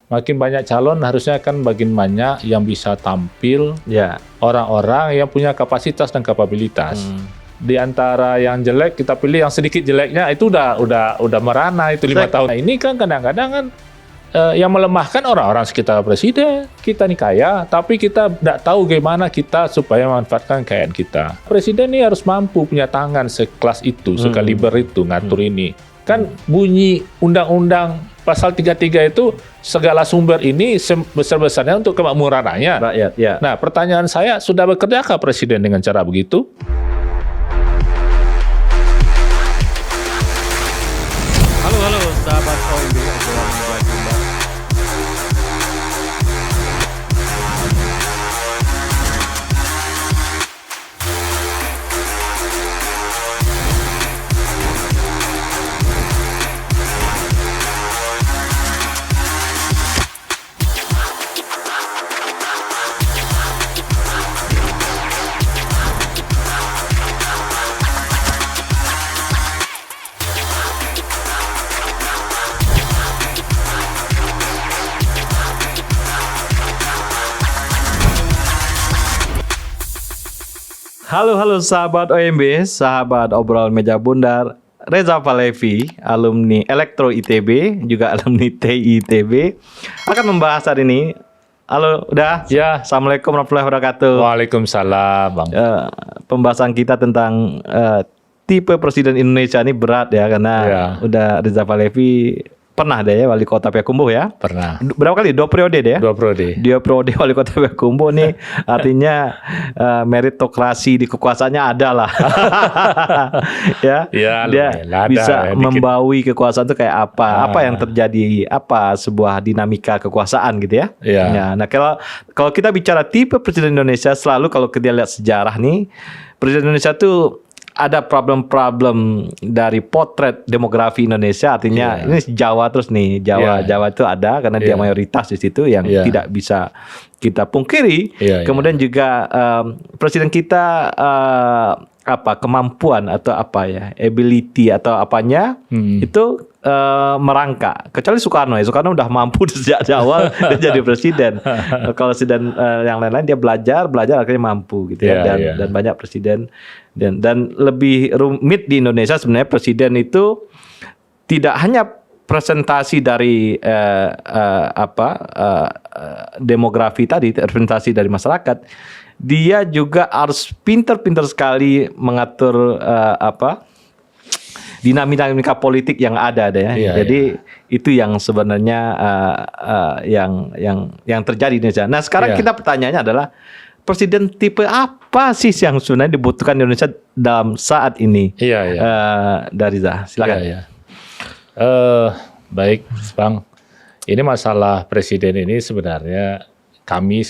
makin banyak calon harusnya kan makin banyak yang bisa tampil, Ya. orang-orang yang punya kapasitas dan kapabilitas. Di antara yang jelek kita pilih yang sedikit jeleknya, itu udah merana itu 5 tahun. Nah, ini kan kadang-kadang kan yang melemahkan orang-orang sekitar presiden. Kita nih kaya, tapi kita tidak tahu bagaimana kita supaya memanfaatkan kekayaan kita. Presiden ini harus mampu punya tangan sekelas itu, sekaliber itu ngatur ini. Kan bunyi undang-undang pasal 33 itu segala sumber ini besar-besarnya untuk kemakmuran rakyat. Rakyat, ya. Nah, pertanyaan saya, sudah bekerjakah presiden dengan cara begitu? Halo sahabat OMB obrolan Meja Bundar. Halo sahabat OMB, sahabat obrolan Meja Bundar. Reza Palevi, alumni Elektro ITB, juga alumni TI ITB, akan membahas hari ini. Halo, udah? Ya. Assalamualaikum warahmatullahi wabarakatuh. Waalaikumsalam, Bang. Pembahasan kita tentang tipe presiden Indonesia ini berat ya, karena udah Reza Palevi pernah deh ya wali kota Payakumbuh ya. Pernah. Berapa kali? 2 periode deh ya? 2 periode. 2 periode wali kota Payakumbuh nih artinya meritokrasi di kekuasaannya ada lah. Ya. Dia bisa membawi kekuasaan itu kayak apa? Apa yang terjadi? Apa sebuah dinamika kekuasaan gitu ya? Ya. Nah, kalau kita bicara tipe presiden Indonesia, selalu kalau kita lihat sejarah nih, presiden Indonesia tuh ada problem-problem dari potret demografi Indonesia, artinya ini Jawa terus nih, Jawa itu ada karena dia mayoritas di situ yang tidak bisa kita pungkiri. Kemudian juga presiden kita kemampuan atau ability atau apanya itu merangkak. Kecuali Soekarno udah mampu sejak awal dia jadi presiden. Kalau presiden yang lain-lain dia belajar akhirnya mampu gitu ya. Dan banyak presiden dan lebih rumit di Indonesia sebenarnya presiden itu tidak hanya presentasi dari demografi tadi, representasi dari masyarakat, dia juga harus pintar-pintar sekali mengatur dinamika politik yang ada ya. Jadi itu yang sebenarnya yang terjadi di Indonesia. Nah, sekarang kita pertanyaannya adalah presiden tipe apa sih yang sebenarnya dibutuhkan di Indonesia dalam saat ini? Dari Zah, silakan. Baik, Bang. Ini masalah presiden ini sebenarnya kami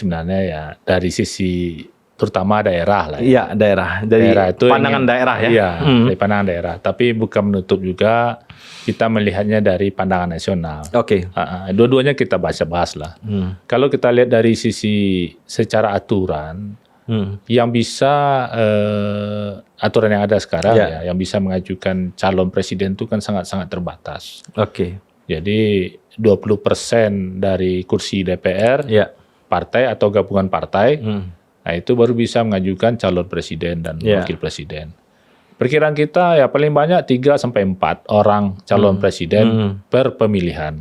ya dari sisi terutama daerah lah. Iya, daerah. Dari itu pandangan daerah ya. Iya, dari pandangan daerah. Tapi bukan menutup juga kita melihatnya dari pandangan nasional. Oke. Dua-duanya kita bahas lah. Kalau kita lihat dari sisi secara aturan, yang bisa aturan yang ada sekarang yang bisa mengajukan calon presiden itu kan sangat-sangat terbatas. Oke. Jadi 20% dari kursi DPR, partai atau gabungan partai, nah itu baru bisa mengajukan calon presiden dan wakil presiden. Perkiraan kita paling banyak 3-4 orang calon presiden per pemilihan.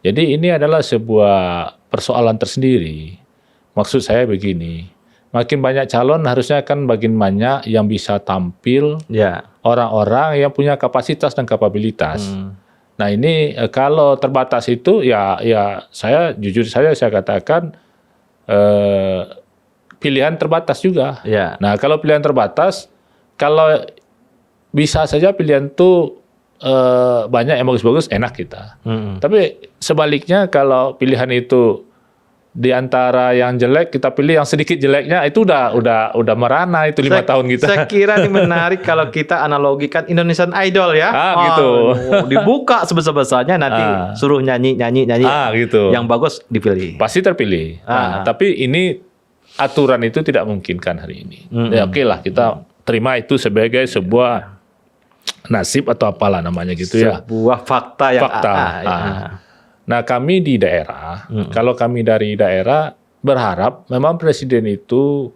Jadi ini adalah sebuah persoalan tersendiri. Maksud saya begini, makin banyak calon harusnya kan makin banyak yang bisa tampil, orang-orang yang punya kapasitas dan kapabilitas. Nah ini kalau terbatas itu ya saya jujur saya katakan pilihan terbatas juga. Nah kalau pilihan terbatas, kalau bisa saja pilihan itu banyak yang bagus-bagus, enak kita. Tapi sebaliknya kalau pilihan itu di antara yang jelek kita pilih yang sedikit jeleknya, itu udah merana itu 5 tahun kita. Saya kira ini menarik kalau kita analogikan Indonesian Idol ya. Gitu. Dibuka sebesar-besarnya nanti suruh nyanyi. Gitu. Yang bagus dipilih. Pasti terpilih. Tapi ini aturan itu tidak memungkinkan hari ini. Ya oke lah, kita terima itu sebagai sebuah nasib atau apalah namanya gitu ya. Sebuah fakta yang Nah, kami di daerah, kalau kami dari daerah berharap memang presiden itu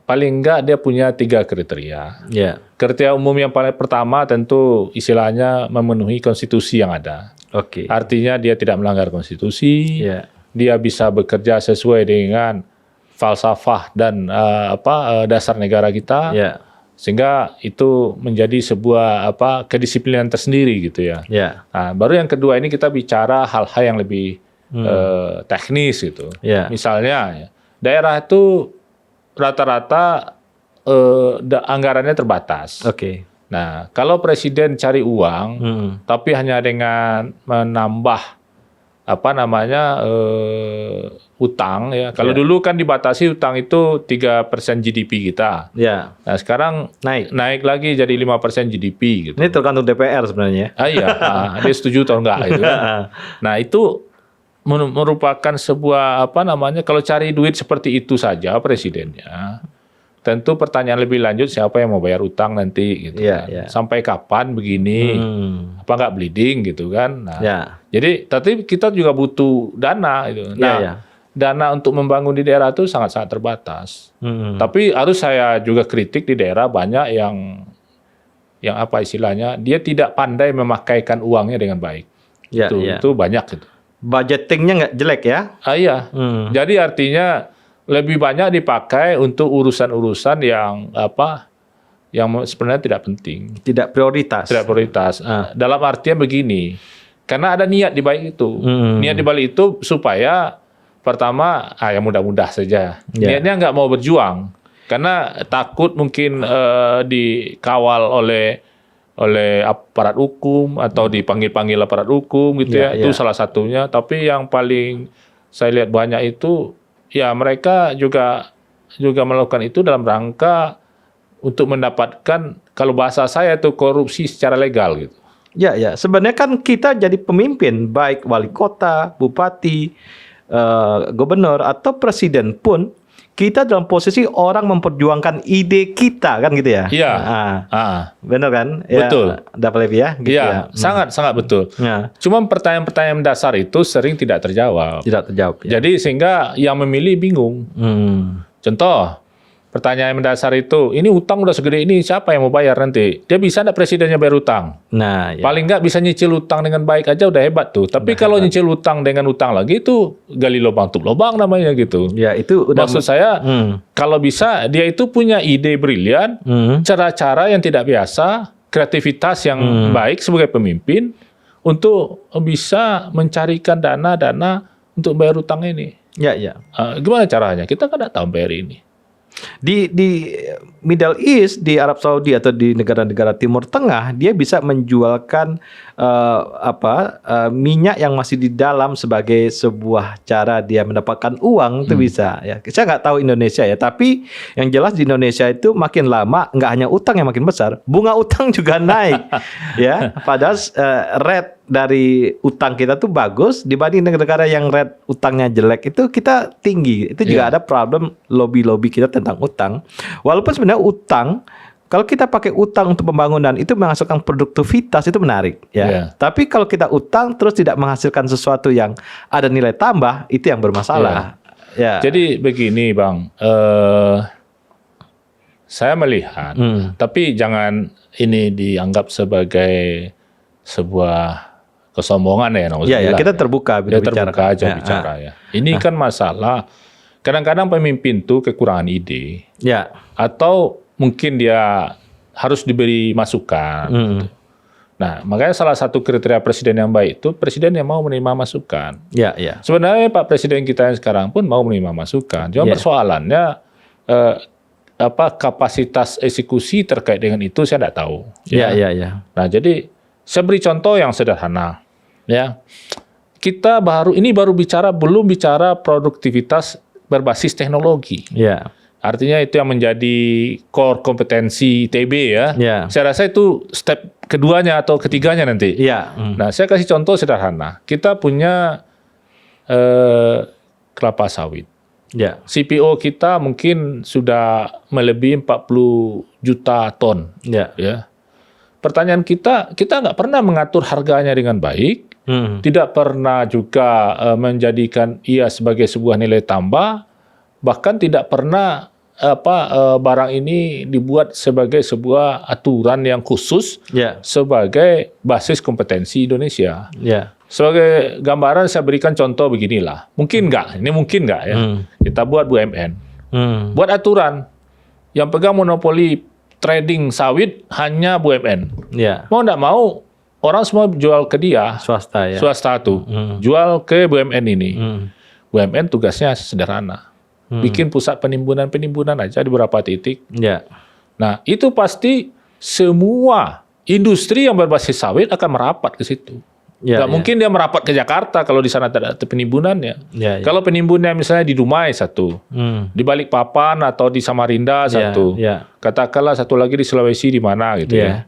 paling enggak dia punya 3 kriteria. Ya. Kriteria umum yang paling pertama tentu istilahnya memenuhi konstitusi yang ada. Oke. Artinya dia tidak melanggar konstitusi, Ya. dia bisa bekerja sesuai dengan falsafah dan dasar negara kita. Ya. Sehingga itu menjadi sebuah kedisiplinan tersendiri gitu ya. Ya. Nah, baru yang kedua ini kita bicara hal-hal yang lebih teknis gitu. Ya. Misalnya daerah itu rata-rata anggarannya terbatas. Oke. Nah, kalau presiden cari uang, tapi hanya dengan menambah utang ya. Kalau dulu kan dibatasi utang itu 3% GDP kita. Ya. Nah, sekarang naik lagi jadi 5% GDP gitu. Ini tergantung DPR sebenarnya. Iya, dia setuju atau enggak gitu kan. Nah, itu merupakan sebuah kalau cari duit seperti itu saja presidennya. Tentu pertanyaan lebih lanjut siapa yang mau bayar utang nanti gitu kan. Sampai kapan begini? Apa nggak bleeding gitu kan. Nah, jadi tapi kita juga butuh dana gitu. Nah, dana untuk membangun di daerah itu sangat-sangat terbatas. Tapi harus saya juga kritik di daerah banyak yang istilahnya dia tidak pandai memakaikan uangnya dengan baik. Itu banyak gitu. Budgetingnya nggak jelek ya? Iya. Jadi artinya lebih banyak dipakai untuk urusan-urusan yang sebenarnya tidak penting. Tidak prioritas. Tidak prioritas. Dalam artian begini, karena ada niat di balik itu. Niat di balik itu supaya pertama, yang mudah-mudah saja. Niatnya nggak mau berjuang, karena takut mungkin dikawal oleh aparat hukum atau dipanggil-panggil aparat hukum gitu ya. Itu salah satunya. Tapi yang paling saya lihat banyak itu ya mereka juga melakukan itu dalam rangka untuk mendapatkan, kalau bahasa saya itu korupsi secara legal gitu. Ya. Sebenarnya kan kita jadi pemimpin, baik wali kota, bupati, gubernur atau presiden pun kita dalam posisi orang memperjuangkan ide kita kan gitu ya. Iya. Benar kan? Betul. Dapat lebih ya. Gitu ya. Sangat betul. Cuma pertanyaan-pertanyaan dasar itu sering tidak terjawab. Tidak terjawab. Ya. Jadi sehingga yang memilih bingung. Contoh, pertanyaan mendasar itu, ini utang udah segede ini, siapa yang mau bayar nanti? Dia bisa nggak presidennya bayar utang? Nah, paling nggak bisa nyicil utang dengan baik aja udah hebat tuh. Tapi kalau nyicil utang dengan utang lagi itu gali lubang tutup lubang namanya gitu. Ya, itu udah maksud saya kalau bisa dia itu punya ide brilian, cara-cara yang tidak biasa, kreativitas yang baik sebagai pemimpin untuk bisa mencarikan dana untuk bayar utang ini. Ya. Gimana caranya? Kita kan nggak tahu bayar ini. Di Middle East, di Arab Saudi atau di negara-negara Timur Tengah, dia bisa menjualkan minyak yang masih di dalam sebagai sebuah cara dia mendapatkan uang itu bisa ya. Saya nggak tahu Indonesia ya, tapi yang jelas di Indonesia itu makin lama nggak hanya utang yang makin besar, bunga utang juga naik ya. Padahal rate dari utang kita tuh bagus dibanding negara yang rate utangnya jelek itu kita tinggi. Itu juga ada problem lobby kita tentang utang. Walaupun sebenarnya utang, kalau kita pakai utang untuk pembangunan itu menghasilkan produktivitas itu menarik ya. Tapi kalau kita utang terus tidak menghasilkan sesuatu yang ada nilai tambah, itu yang bermasalah. Ya. Jadi begini Bang, saya melihat, tapi jangan ini dianggap sebagai sebuah kesombongan ya. Ya, kita terbuka terbuka aja bicara ya. Ini kan masalah kadang-kadang pemimpin tuh kekurangan ide. Ya. Atau mungkin dia harus diberi masukan. Nah, makanya salah satu kriteria presiden yang baik itu presiden yang mau menerima masukan. Ya. Sebenarnya Pak Presiden kita yang sekarang pun mau menerima masukan. Cuma persoalannya kapasitas eksekusi terkait dengan itu saya tidak tahu. Ya. Nah, jadi saya beri contoh yang sederhana. Ya, kita belum bicara produktivitas berbasis teknologi. Ya. Artinya itu yang menjadi core kompetensi ITB ya. Saya rasa itu step keduanya atau ketiganya nanti. Nah, saya kasih contoh sederhana. Kita punya kelapa sawit. CPO kita mungkin sudah melebihi 40 juta ton. Ya. Pertanyaan kita nggak pernah mengatur harganya dengan baik. tidak pernah juga menjadikan ia sebagai sebuah nilai tambah, bahkan tidak pernah barang ini dibuat sebagai sebuah aturan yang khusus sebagai basis kompetensi Indonesia. Sebagai gambaran saya berikan contoh beginilah. Mungkin nggak ya. Kita buat BUMN. Buat aturan yang pegang monopoli trading sawit hanya BUMN. Mau nggak mau orang semua jual ke dia. Swasta tuh. Jual ke BUMN ini. BUMN tugasnya sederhana. Bikin pusat penimbunan aja di beberapa titik. Nah, itu pasti semua industri yang berbasis sawit akan merapat ke situ. Nggak mungkin dia merapat ke Jakarta kalau di sana tidak ada penimbunannya. Kalau penimbunnya misalnya di Dumai satu, di Balikpapan atau di Samarinda satu, katakanlah satu lagi di Sulawesi di mana gitu ya.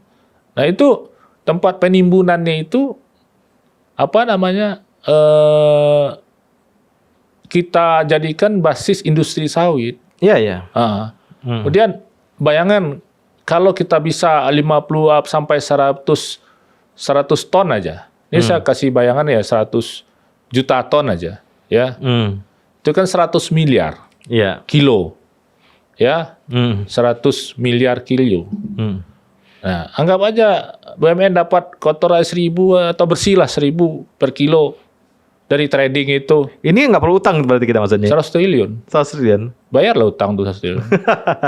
Nah, itu tempat penimbunannya itu kita jadikan basis industri sawit. Kemudian bayangan kalau kita bisa 50 sampai 100 ton aja. Ini saya kasih bayangan ya 100 juta ton aja, ya. Itu kan 100 miliar kilo. Ya. 100 miliar kilo. Nah, anggap aja BUMN dapat kotoran 1.000 atau bersihlah 1.000 per kilo dari trading itu. Ini nggak perlu utang berarti kita maksudnya? 100 triliun. 100 triliun? Bayarlah utang tuh 100 triliun.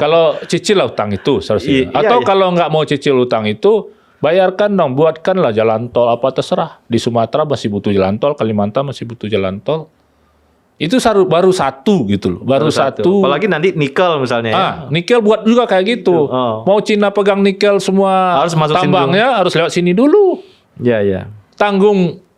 Kalau cicil lah utang itu 100 triliun. Atau kalau nggak mau cicil utang itu, bayarkan dong, buatkanlah jalan tol apa terserah. Di Sumatera masih butuh jalan tol, Kalimantan masih butuh jalan tol. Itu baru satu gitu loh. Baru satu. Apalagi nanti nikel misalnya ya. Nikel buat juga kayak gitu. Mau Cina pegang nikel semua harus masuk tambangnya harus lewat sini dulu.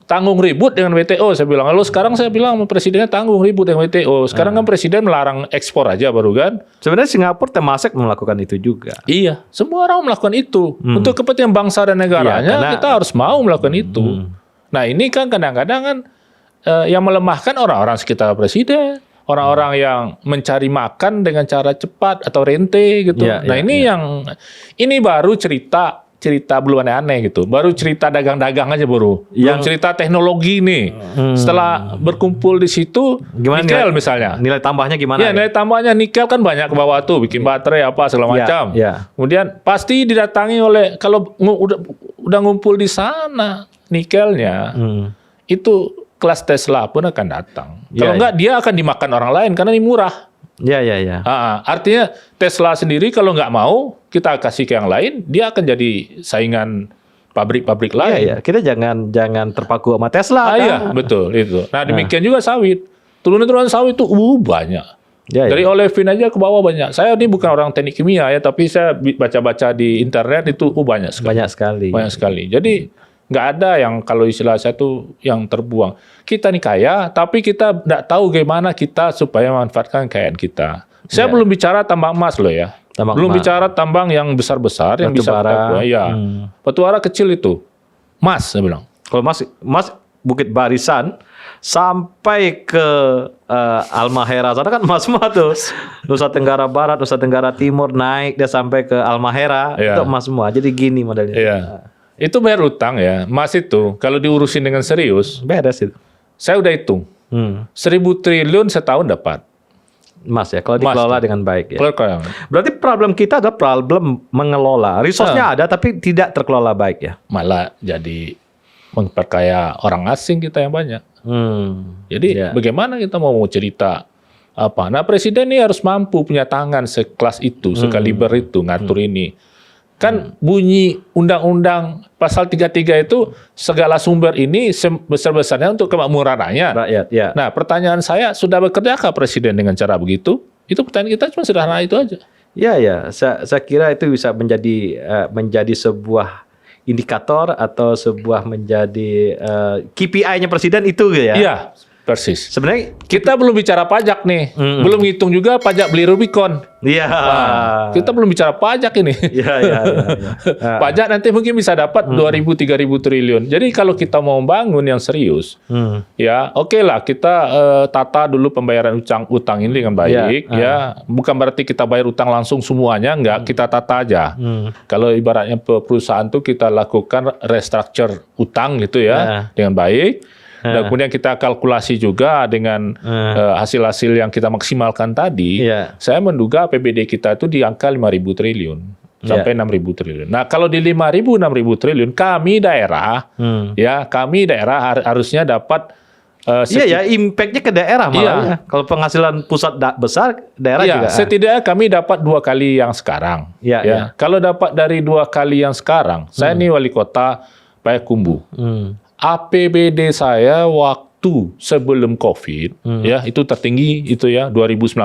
Tanggung ribut dengan WTO, saya bilang. Lalu sekarang saya bilang presidennya tanggung ribut dengan WTO. Sekarang kan presiden melarang ekspor aja baru kan. Sebenarnya Singapura Temasek melakukan itu juga. Iya, semua orang melakukan itu. Untuk kepentingan bangsa dan negaranya, kita harus mau melakukan itu. Nah, ini kan kadang-kadang kan yang melemahkan orang-orang sekitar presiden. Orang-orang yang mencari makan dengan cara cepat atau rente gitu. Ini baru cerita belum aneh-aneh gitu. Baru cerita dagang-dagang aja belum cerita teknologi nih. Setelah berkumpul di situ, nikel misalnya. Nilai tambahnya gimana? Nilai tambahnya nikel kan banyak ke bawah tuh, bikin baterai apa segala macam. Kemudian pasti didatangi oleh kalau udah ngumpul di sana nikelnya, itu kelas Tesla pun akan datang. Kalau enggak dia akan dimakan orang lain karena ini murah. Artinya Tesla sendiri kalau nggak mau kita kasih ke yang lain, dia akan jadi saingan pabrik-pabrik lain. Kita jangan terpaku sama Tesla. Iya, betul itu. Nah, demikian juga sawit. Turunan-turunan sawit itu banyak. Dari olefin aja ke bawah banyak. Saya ini bukan orang teknik kimia ya, tapi saya baca-baca di internet itu banyak sekali. Banyak sekali. Jadi nggak ada yang kalau istilah saya tuh yang terbuang. Kita nih kaya, tapi kita nggak tahu gimana kita supaya memanfaatkan kekayaan kita. Saya belum bicara tambang emas loh ya. Belum bicara tambang yang besar-besar yang bisa Batuara kecil itu. Emas saya bilang. Kalau emas Bukit Barisan sampai ke Halmahera sana kan emas semua tuh. Nusa Tenggara Barat, Nusa Tenggara Timur naik dia sampai ke Halmahera itu emas semua. Jadi gini modelnya. Itu bayar utang ya. Emas itu kalau diurusin dengan serius, beres itu. Saya udah hitung. 1.000 triliun setahun dapat. Emas ya, kalau dikelola dengan baik ya. Kelola. Berarti problem kita adalah problem mengelola. Resource-nya ada tapi tidak terkelola baik ya. Malah jadi memperkaya orang asing kita yang banyak. Jadi bagaimana kita mau cerita apa? Nah, presiden ini harus mampu punya tangan sekelas itu, sekaliber itu ngatur ini. Kan bunyi undang-undang pasal 33 itu segala sumber ini sebesar-besarnya untuk kemakmuran rakyat. Nah, pertanyaan saya, sudah bekerjakah presiden dengan cara begitu? Itu pertanyaan kita cuma sederhana itu aja. Saya kira itu bisa menjadi sebuah indikator atau sebuah menjadi KPI-nya presiden itu ya. Persis. Sebenarnya Kita belum bicara pajak nih, belum ngitung juga pajak beli Rubicon. iya. Kita belum bicara pajak ini. Iya. Pajak nanti mungkin bisa dapat 2.000-3.000 triliun. Jadi kalau kita mau bangun yang serius, ya oke lah kita tata dulu pembayaran utang ini dengan baik. Ya, bukan berarti kita bayar utang langsung semuanya, enggak. Kita tata aja. Kalau ibaratnya perusahaan tuh kita lakukan restructure utang gitu ya dengan baik. Dan kemudian kita kalkulasi juga dengan hasil-hasil yang kita maksimalkan tadi. Saya menduga APBD kita itu di angka 5.000 triliun sampai 6.000 triliun. Nah, kalau di 5.000 6.000 triliun, kami daerah harusnya dapat impact-nya ke daerah malah ya. Kalau penghasilan pusat besar, daerah juga. Setidaknya kami dapat 2 kali yang sekarang. Kalau dapat dari 2 kali yang sekarang, saya ini wali kota Payakumbuh. APBD saya waktu sebelum COVID, ya itu tertinggi itu ya 2019.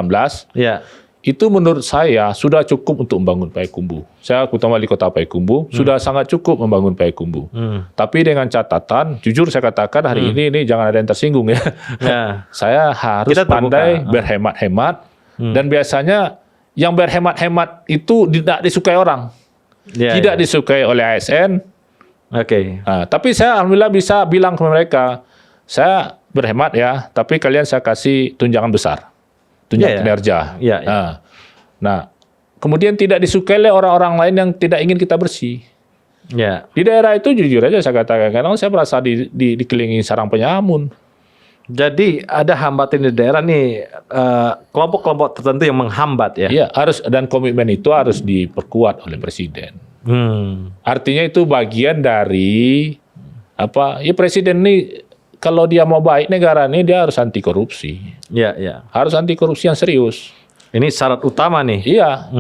Itu menurut saya sudah cukup untuk membangun Payakumbuh. Saya ketua wali kota Payakumbuh sudah sangat cukup membangun Payakumbuh. Tapi dengan catatan, jujur saya katakan hari ini jangan ada yang tersinggung ya. Saya harus pandai berhemat-hemat dan biasanya yang berhemat-hemat itu tidak disukai orang, tidak disukai oleh ASN. Nah, tapi saya alhamdulillah bisa bilang ke mereka, saya berhemat ya, tapi kalian saya kasih tunjangan besar, tunjangan kinerja. Nah, kemudian tidak disukai oleh orang-orang lain yang tidak ingin kita bersih. Di daerah itu jujur aja saya katakan, karena saya merasa dikelilingi sarang penyamun. Jadi ada hambatan di daerah nih, kelompok-kelompok tertentu yang menghambat ya. Iya, harus, dan komitmen itu harus diperkuat oleh presiden. Artinya itu bagian dari apa? Ya presiden ini kalau dia mau baik negara ini dia harus anti korupsi. Harus anti korupsi yang serius. Ini syarat utama nih. Iya.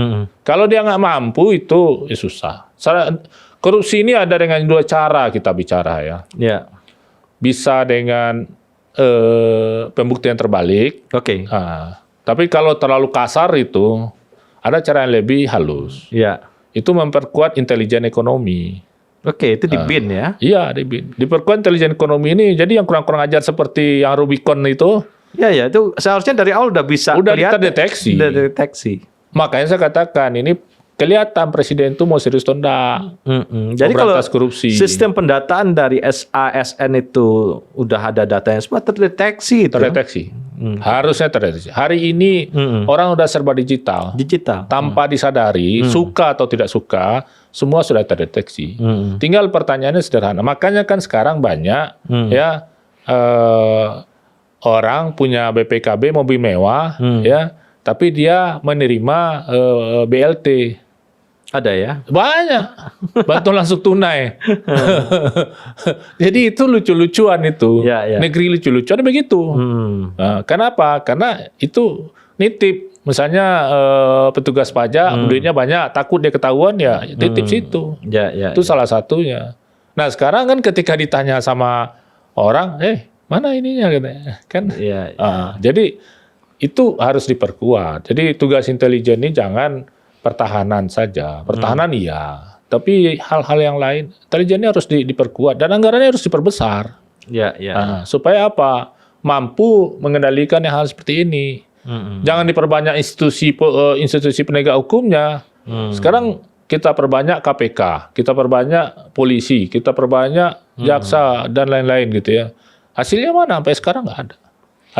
Kalau dia nggak mampu itu ya susah. Korupsi ini ada dengan 2 cara kita bicara ya. Bisa dengan pembuktian terbalik. Tapi kalau terlalu kasar itu ada cara yang lebih halus. Itu memperkuat intelijen ekonomi. Itu di BIN ya? Iya, di BIN. Diperkuat intelijen ekonomi ini. Jadi yang kurang-kurang ajar seperti yang Rubicon itu. Itu seharusnya dari awal udah bisa. Udah terdeteksi. Makanya saya katakan ini kelihatan presiden itu mau serius atau enggak. Jadi kalau korupsi. Sistem pendataan dari ASN itu udah ada datanya semua terdeteksi. Harusnya terdeteksi. Hari ini orang udah serba digital. Tanpa disadari, suka atau tidak suka, semua sudah terdeteksi. Tinggal pertanyaannya sederhana. Makanya kan sekarang banyak orang punya BPKB mobil mewah, tapi dia menerima BLT. Ada ya? Banyak. Bantuan langsung tunai. Jadi itu lucu-lucuan itu. Negeri lucu-lucuan begitu. Nah, kenapa? Karena itu nitip. Misalnya petugas pajak duitnya banyak, takut dia ketahuan ya titip situ. Itu salah satunya. Nah sekarang kan ketika ditanya sama orang, mana ininya kan? Jadi itu harus diperkuat. Jadi tugas intelijen ini jangan pertahanan saja. Pertahanan iya, tapi hal-hal yang lain intelijennya harus diperkuat dan anggarannya harus diperbesar. Supaya apa? Mampu mengendalikan hal seperti ini. Jangan diperbanyak institusi penegak hukumnya. Sekarang kita perbanyak KPK, kita perbanyak polisi, kita perbanyak jaksa dan lain-lain gitu ya. Hasilnya mana? Sampai sekarang nggak ada.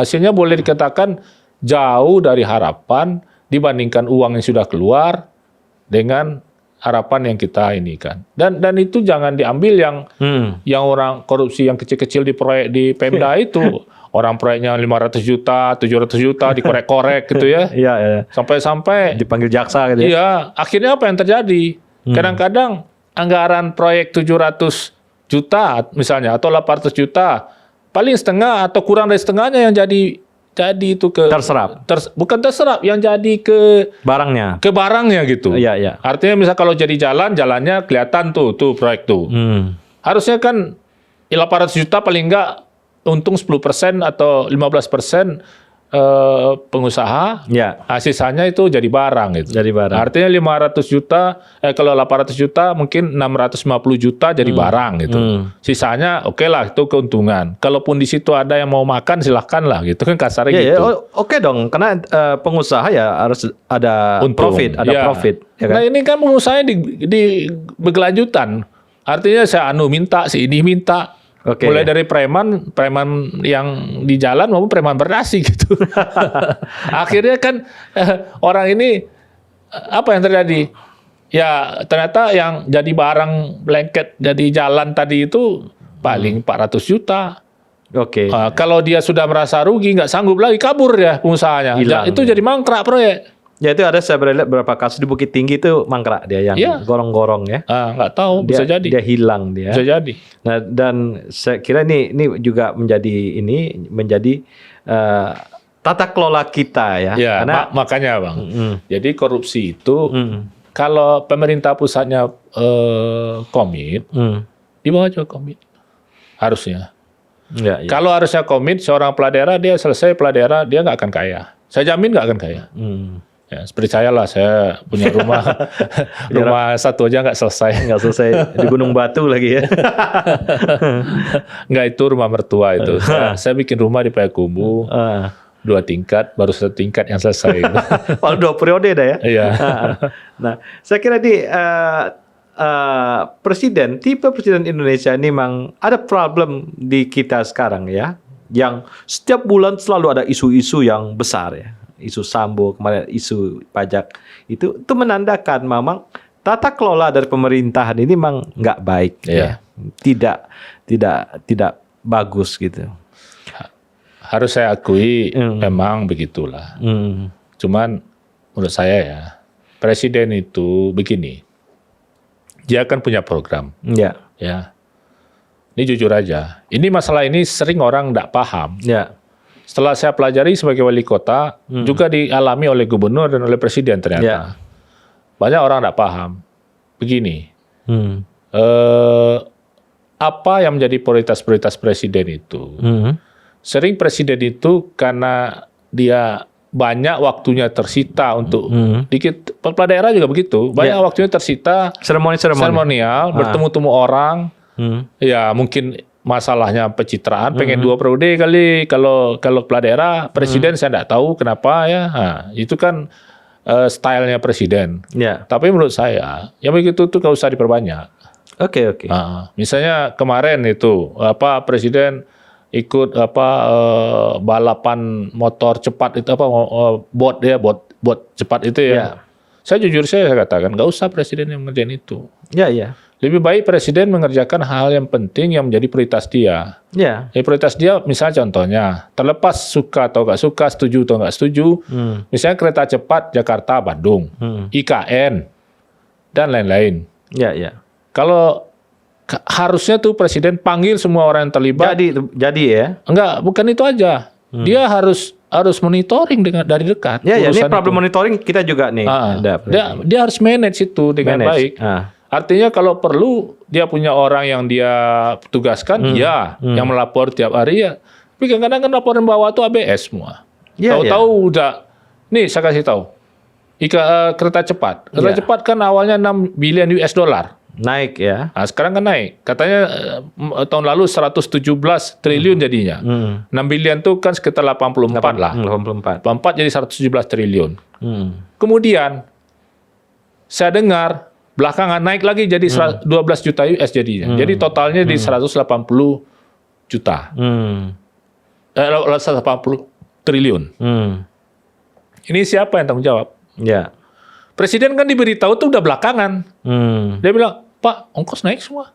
Hasilnya boleh dikatakan jauh dari harapan dibandingkan uang yang sudah keluar dengan harapan yang kita ini kan. Dan itu jangan diambil yang orang korupsi yang kecil-kecil di proyek di Pemda itu. Orang proyeknya 500 juta, 700 juta dikorek-korek gitu ya. Sampai-sampai dipanggil jaksa gitu ya. Iya, akhirnya apa yang terjadi? Kadang-kadang anggaran proyek 700 juta misalnya atau 800 juta, paling setengah atau kurang dari setengahnya yang jadi itu ke terserap. Bukan terserap, yang jadi ke barangnya gitu. Artinya misal kalau jadi jalannya kelihatan tuh proyek tuh. Harusnya kan 800 juta paling enggak untung 10% atau 15% pengusaha, Ya. sisanya itu jadi barang gitu. Jadi barang. Artinya 500 juta, kalau 800 juta mungkin 650 juta jadi barang gitu. Sisanya oke lah itu keuntungan. Kalaupun di situ ada yang mau makan silahkan lah gitu kan kasarnya Ya, gitu. oke dong, karena pengusaha ya harus ada Untung. profit, ada Ya. profit. Ya kan? Nah ini kan pengusaha di berkelanjutan. Artinya saya minta, si ini minta. Oke. Mulai dari preman yang di jalan maupun preman bernasi gitu. Akhirnya kan orang ini apa yang terjadi? Ya ternyata yang jadi barang blanket jadi jalan tadi itu paling 400 juta. Oke. Kalau dia sudah merasa rugi nggak sanggup lagi kabur ya pengusahanya. Hilang, Itu ya. jadi mangkrak proyek. Ya itu ada saya lihat beberapa kasus di Bukit Tinggi itu mangkrak dia yang Iya. gorong-gorong ya. Nggak tahu bisa jadi. Dia hilang dia. Bisa jadi. Nah, dan saya kira ini juga menjadi tata kelola kita ya. Ya, Karena makanya Bang. Jadi korupsi itu kalau pemerintah pusatnya komit, di bawah juga komit. Harusnya. ya, ya. Kalau harusnya komit, seorang peladera dia selesai peladera dia nggak akan kaya. Saya jamin nggak akan kaya. Ya, seperti saya lah, saya punya rumah rumah satu aja nggak selesai. Nggak selesai di Gunung Batu lagi ya. Nggak, itu rumah mertua itu. Saya bikin rumah di Payakumbuh, 2 tingkat, baru 1 tingkat yang selesai. Kalau 2 periode dah ya. Iya. Nah, saya kira tipe presiden Indonesia ini memang ada problem di kita sekarang ya, yang setiap bulan selalu ada isu-isu yang besar ya, isu Sambo kemarin, isu pajak itu menandakan memang tata kelola dari pemerintahan ini memang nggak baik, Iya. ya. tidak bagus gitu. Harus saya akui memang begitulah. Cuman menurut saya ya, presiden itu begini, dia akan punya program. Ya, Ya, ini jujur aja. Ini masalah ini sering orang nggak paham. ya, Setelah saya pelajari sebagai wali kota, juga dialami oleh gubernur dan oleh presiden ternyata. Ya. Banyak orang nggak paham. Begini, apa yang menjadi prioritas presiden itu? Sering presiden itu karena dia banyak waktunya tersita untuk dikit, kepala daerah juga begitu, banyak waktunya tersita seremonial, bertemu-temu orang, ya mungkin masalahnya pencitraan, pengen 2 periode kali, kalau kepala daerah, presiden saya tidak tahu kenapa ya, itu kan stylenya presiden. ya. Tapi menurut saya, yang begitu tuh nggak usah diperbanyak. Oke. Misalnya kemarin itu presiden ikut balapan motor cepat itu bot cepat itu ya. Ya. Saya katakan nggak usah presiden yang mengerjain itu. Ya. Lebih baik presiden mengerjakan hal yang penting yang menjadi prioritas dia. Ya. Prioritas dia misalnya contohnya, terlepas suka atau nggak suka, setuju atau nggak setuju, misalnya kereta cepat Jakarta-Bandung, IKN, dan lain-lain. Ya. Kalau harusnya tuh presiden panggil semua orang yang terlibat. Jadi ya. Enggak, bukan itu aja. Dia harus monitoring dari dekat. Ya, ini urusan problem itu. monitoring kita juga nih. Dia harus manage itu dengan baik. Artinya kalau perlu dia punya orang yang dia tugaskan, yang melapor tiap hari ya. Tapi kadang-kadang kan laporan bawah tuh ABS semua. Tahu-tahu udah. Nih saya kasih tahu. Kereta cepat. Kereta cepat kan awalnya 6 billion US dollar. Naik ya. Nah, sekarang kan naik. Katanya tahun lalu 117 triliun jadinya. 6 billion tuh kan sekitar 84 lah. 84 jadi 117 triliun. Kemudian saya dengar belakangan naik lagi jadi 12 juta US jadinya. Jadi totalnya di 180 juta. 180 triliun. Ini siapa yang tanggung jawab? Ya. Presiden kan diberitahu tuh udah belakangan. Dia bilang, Pak, ongkos naik semua.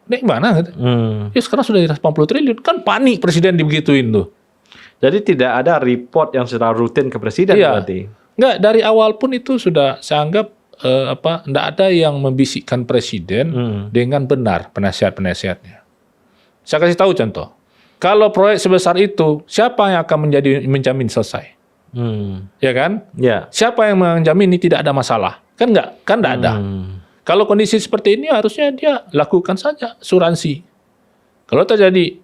Naik mana? Ya sekarang sudah 180 triliun. Kan panik presiden dibegituin tuh. Jadi tidak ada report yang secara rutin ke presiden berarti? Enggak, dari awal pun itu sudah saya anggap enggak ada yang membisikkan presiden dengan benar penasihat-penasihatnya. Saya kasih tahu contoh. Kalau proyek sebesar itu, siapa yang akan menjamin selesai? Ya kan? Ya. Siapa yang menjamin ini tidak ada masalah? Kan enggak ada. Kalau kondisi seperti ini harusnya dia lakukan saja asuransi. Kalau terjadi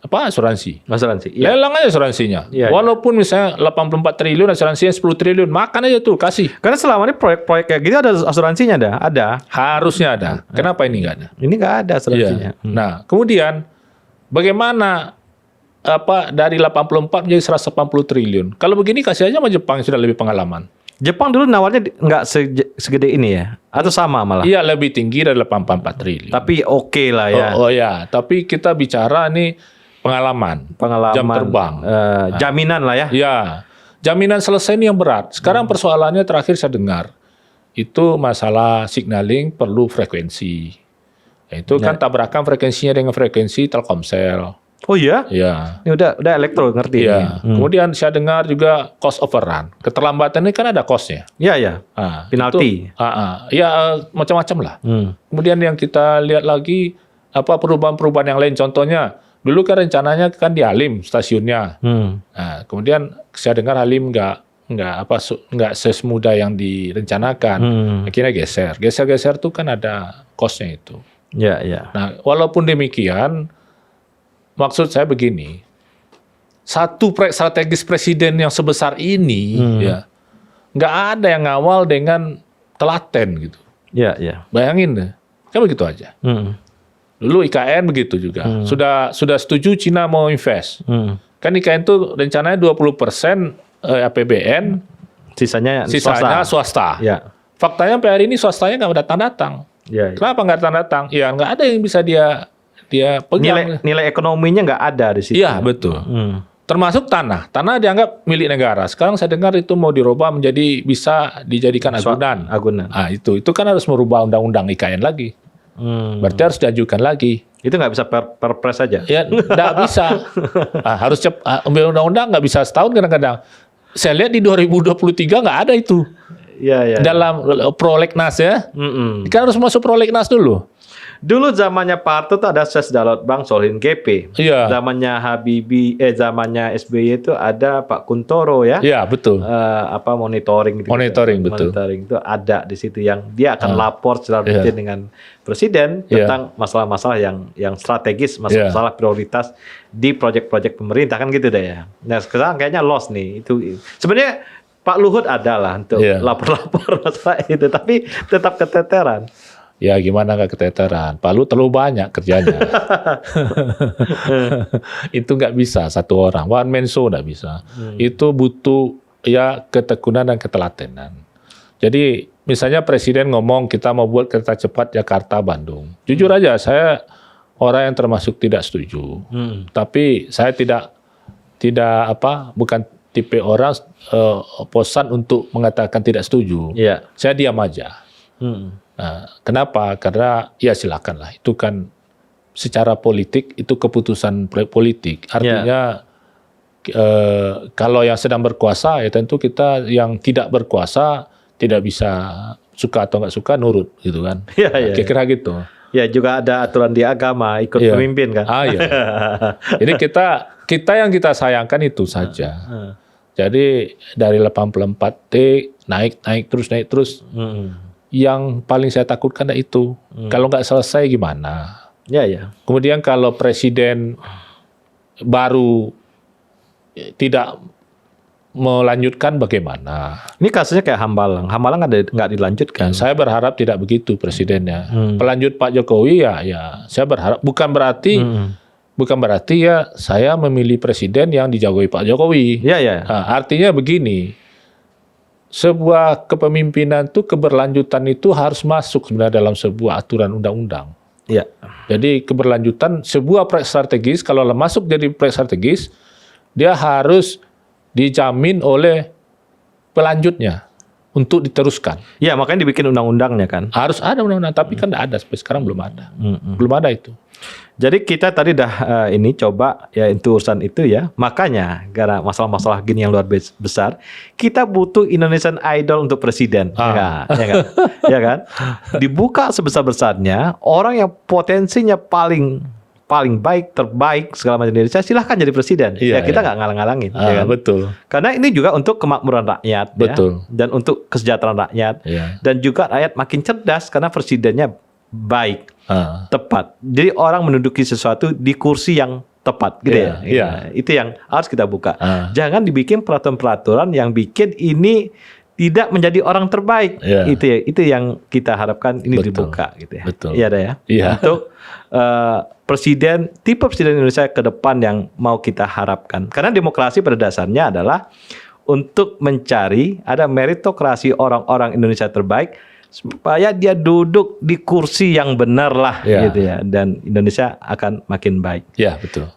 asuransi. Iya. Lelang aja asuransinya. Iya, Walaupun misalnya 84 triliun asuransinya 10 triliun, makan aja tuh, kasih. Karena selama ini proyek-proyek kayak gitu ada asuransinya ada. Harusnya ada. Kenapa ini nggak ada? Ini nggak ada asuransinya. Iya. Nah, kemudian bagaimana dari 84 menjadi 180 triliun? Kalau begini kasih aja sama Jepang yang sudah lebih pengalaman. Jepang dulu nawarnya nggak segede ini ya? Atau sama malah? Iya, lebih tinggi dari 84 triliun. Tapi oke lah ya. Oh ya, tapi kita bicara nih pengalaman jam terbang. Jaminan lah ya. Ya, jaminan selesai ini yang berat. Sekarang persoalannya terakhir saya dengar, itu masalah signaling perlu frekuensi. Itu kan tabrakan frekuensinya dengan frekuensi Telkomsel. Oh iya? Iya. Ini udah elektro ngerti. Iya. Kemudian saya dengar juga cost overrun. Keterlambatan ini kan ada cost-nya. Iya, iya. Penalti. Ya macam-macam lah. Kemudian yang kita lihat lagi perubahan-perubahan yang lain. Contohnya dulu kan rencananya kan di Halim stasiunnya. Nah, kemudian saya dengar Halim nggak sesemudah yang direncanakan. Akhirnya geser tuh kan ada cost-nya itu. Iya, iya. Nah, walaupun demikian, maksud saya begini, satu proyek strategis presiden yang sebesar ini, ya, nggak ada yang ngawal dengan telaten gitu. Iya, iya. Bayangin deh, kan begitu aja. Dulu IKN begitu juga, sudah setuju Cina mau invest. Kan IKN itu rencananya 20% APBN, sisanya swasta. Ya. Faktanya sampai hari ini swastanya nggak datang-datang. Ya, ya. Kenapa nggak datang-datang? Ya nggak ada yang bisa dia pegang. Nilai ekonominya nggak ada di situ. Iya, betul. Termasuk tanah dianggap milik negara. Sekarang saya dengar itu mau dirubah menjadi bisa dijadikan agunan. Ah, itu kan harus merubah undang-undang IKN lagi. Berarti harus diajukan lagi. Itu nggak bisa perpres saja? Ya, nggak bisa. Harus undang-undang nggak bisa setahun kadang-kadang. Saya lihat di 2023 nggak ada itu. Ya. Dalam prolegnas ya. Kan harus masuk prolegnas dulu. Dulu zamannya Pak Harto tuh ada Ses Dalot Bank Solihin GP. Iya. Zamannya zamannya SBY itu ada Pak Kuntoro ya. Iya, betul. Monitoring gitu. Monitoring itu ada di situ yang dia akan lapor secara rutin dengan presiden tentang masalah-masalah yang strategis, masalah prioritas di proyek-proyek pemerintah kan gitu deh ya. Nah, sekarang kayaknya lost nih. Itu sebenarnya Pak Luhut ada lah untuk lapor-lapor masalah itu, tapi tetap keteteran. Ya gimana nggak keteteran? Pak Luhut terlalu banyak kerjanya. Itu nggak bisa satu orang, one man show nggak bisa. Itu butuh ya ketekunan dan ketelatenan. Jadi misalnya presiden ngomong kita mau buat kereta cepat Jakarta-Bandung. Jujur aja saya orang yang termasuk tidak setuju. Tapi saya bukan tipe orang posan untuk mengatakan tidak setuju. Yeah. Saya diam aja. Nah, kenapa? Karena ya silakanlah. Itu kan secara politik itu keputusan politik. Artinya kalau yang sedang berkuasa ya tentu kita yang tidak berkuasa tidak bisa suka atau nggak suka nurut gitu kan. Kira-kira gitu. Ya juga ada aturan di agama ikut pemimpin kan. Iya. Jadi kita yang kita sayangkan itu saja. Jadi dari 84T naik terus. Yang paling saya takutkan itu kalau nggak selesai gimana? Ya. Kemudian kalau presiden baru tidak melanjutkan bagaimana? Ini kasusnya kayak Hambalang nggak dilanjutkan. Saya berharap tidak begitu presidennya. Pelanjut Pak Jokowi ya saya berharap bukan berarti ya saya memilih presiden yang dijagohi Pak Jokowi. Ya. Nah, artinya begini. Sebuah kepemimpinan itu keberlanjutan itu harus masuk sebenarnya dalam sebuah aturan undang-undang. Ya. Jadi keberlanjutan sebuah proyek strategis kalau masuk jadi proyek strategis dia harus dijamin oleh pelanjutnya untuk diteruskan. Ya makanya dibikin undang-undangnya kan. Harus ada undang-undang tapi kan tidak ada sampai sekarang belum ada. Belum ada itu. Jadi kita tadi dah ini coba ya itu urusan itu ya. Makanya gara masalah-masalah gini yang luar besar, kita butuh Indonesian Idol untuk presiden. Ya kan? Dibuka sebesar-besarnya, orang yang potensinya paling baik, terbaik segala macam Indonesia silahkan jadi presiden. Kita nggak ngalang-ngalangin. Ya kan? Betul. Karena ini juga untuk kemakmuran rakyat. Betul. Ya, dan untuk kesejahteraan rakyat. Dan juga rakyat makin cerdas karena presidennya baik, tepat. Jadi orang menduduki sesuatu di kursi yang tepat gitu Iya, ya. iya. Itu yang harus kita buka. Jangan dibikin peraturan-peraturan yang bikin ini tidak menjadi orang terbaik. Iya. Itu yang kita harapkan ini Betul. dibuka gitu ya. Betul. Iya ada ya. Iya. Untuk tipe presiden Indonesia ke depan yang mau kita harapkan. Karena demokrasi pada dasarnya adalah untuk mencari ada meritokrasi orang-orang Indonesia terbaik supaya dia duduk di kursi yang benar lah gitu ya, dan Indonesia akan makin baik. Ya, betul.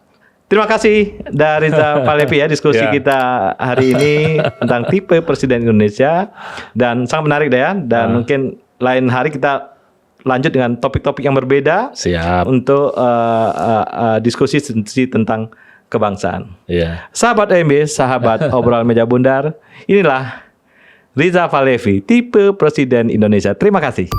Terima kasih dari Riza Falevi ya diskusi kita hari ini tentang tipe presiden Indonesia, dan sangat menarik deh ya, dan mungkin lain hari kita lanjut dengan topik-topik yang berbeda. Siap. Untuk diskusi tentang kebangsaan. Iya. Sahabat OMB, sahabat obrolan meja bundar, inilah Riza Falevi, tipe presiden Indonesia. Terima kasih.